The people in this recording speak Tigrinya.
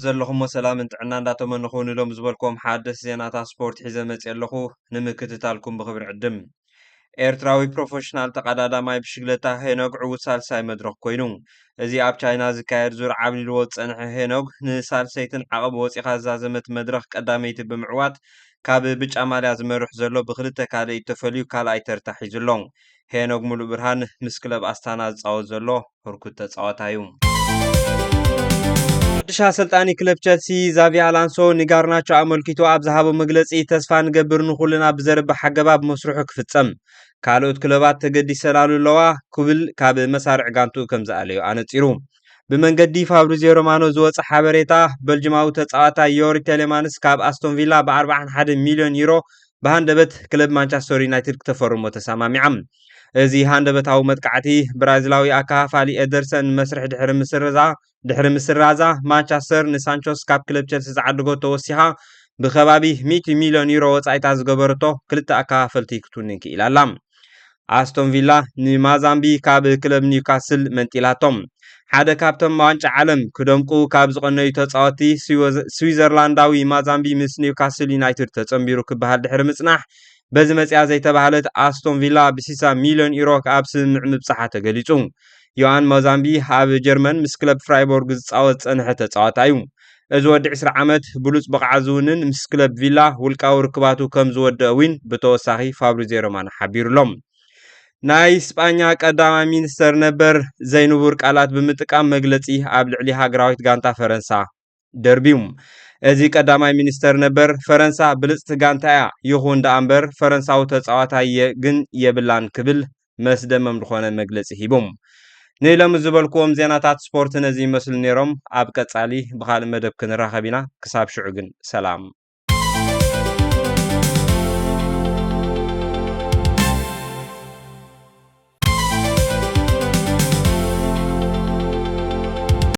ዘለኹም ሰላም እንጥዕና እንዳተመንኹ ንሎም ዝበልኩም ሓደስ ዜናታት ስፖርት ሒዘ መጽእ ኣለኹ ንምክትታልኩም ብኽብሪ ዕድም ኤርትራዊ ፕሮፌሽናል ተቀዳዳማይ ብሽክለታ ሄኖግ ዕዉት ሳልሳይ መድረኽ ኮይኑ እዚ ኣብ ቻይና ዝካየድ ዙር ዓብሊልዎ ዝጸንሐ ሄኖግ ንሳልሰይትን ዓቐብ ወፂኻ ዝዛዘመት መድረኽ ቀዳመይቲ ብምዕዋት ካብ ብጫ ማልያ ዝመርሕ ዘሎ ብክልተ ካልእ ተፈልዩ ካልኣይ ተርታ ሒዙ ኣሎ ሄኖግ ሙሉእ ብርሃን ምስ ክለብ ኣስታና ዝጻወት ዘሎ ህርኩት ተጻዋታ እዩ ሓድሽ ኣሰልጣኒ ክለብ ቸልሲ ዛቪ ኣላንሶ ንጋርናቾ ኣመልኪቱ ኣብ ዝሃቦ መግለጺ ተስፋ ንገብር ንኹልና ብዘርብሕ ኣገባብ መስርሑ ክፍጸም ካልኦት ክለባት ተገዲሰላሉ ኣለዋ ክብል ካብ መሳርዕ ጋንቱ ከም ዝኣለዩ ኣነጺሩ ብመንገዲ ፋብሪዚዮ ሮማኖ ዝወፅእ ሓበሬታ በልጅማዊ ተጻዋታይ ዮሪ ቴሌማንስ ካብ ኣስቶን ቪላ ብ41 ሚልዮን ዩሮ ብሃንደበት ክለብ ማንቸስተር ዩናይትድ ክተፈርሞ ተሰማሚዖም እዚ ሃንደበታዊ መጥቃዕቲ ብራዚላዊ ኣካፋሊ ኤደርሰን መስርሕ ድሕሪ ምስራዛ ማንቸስተር ንሳንቾስ ካብ ክለብ ቸልሲ ዝዓድጎ ተወሲኻ ብኸባቢ 100 ሚልዮን ዩሮ ወጻኢታ ዝገበረቶ ክልተ ኣካፈልቲ ክትውንን ክኢላ ኣላ ኣስቶን ቪላ ንማዛምቢ ካብ ክለብ ኒውካስል መንጢላቶም ሓደ ካብቶም ዋንጫ ዓለም ክደምቁ ካብ ዝቐነዩ ተጻወቲ ስዊዘርላንዳዊ ማዛምቢ ምስ ኒውካስል ዩናይትድ ተጸምቢሩ ክበሃል ድሕሪ ምጽናሕ በዚ መጽያ ዘይተባህለት ኣስቶን ቪላ ብ60 ሚልዮን ዩሮ ካብ ስምምዕ ምብጻሓ ተገሊጹ ዮአን ማዛምቢ ኣብ ጀርመን ምስ ክለብ ፍራይቦርግ ዝጻወት ጸንሐ ተጻዋታ እዩ እዚ ወዲ 20 ዓመት ብሉጽ ብቕዓት ዝውንን ምስ ክለብ ቪላ ውልቃዊ ርክባቱ ከም ዝወድአ ውን ብተወሳኺ ፋብሪዚዮ ሮማኖ ሓቢሩሎም ናይ ስጳኛ ቀዳማይ ሚኒስተር ነበር ዘይንቡር ቃላት ብምጥቃም መግለጺ ኣብ ልዕሊ ሃገራዊት ጋንታ ፈረንሳ ደርቢው እዚ ቀዳማይ ሚኒስተር ነበር ፈረንሳ ብልጽቲ ጋንታ እያ ይኹን ዳ እምበር ፈረንሳዊ ተጻዋታይ ግን የብላን ክብል መስደመም ዝኾነ መግለጺ ሂቦም ንሎም ዝበልክዎም ዜናታት ስፖርት ነዚ ይመስሉ ነይሮም ኣብ ቀጻሊ ብኻልእ መደብ ክንራኸብ ኢና ክሳብ ሽዑ ግን ሰላም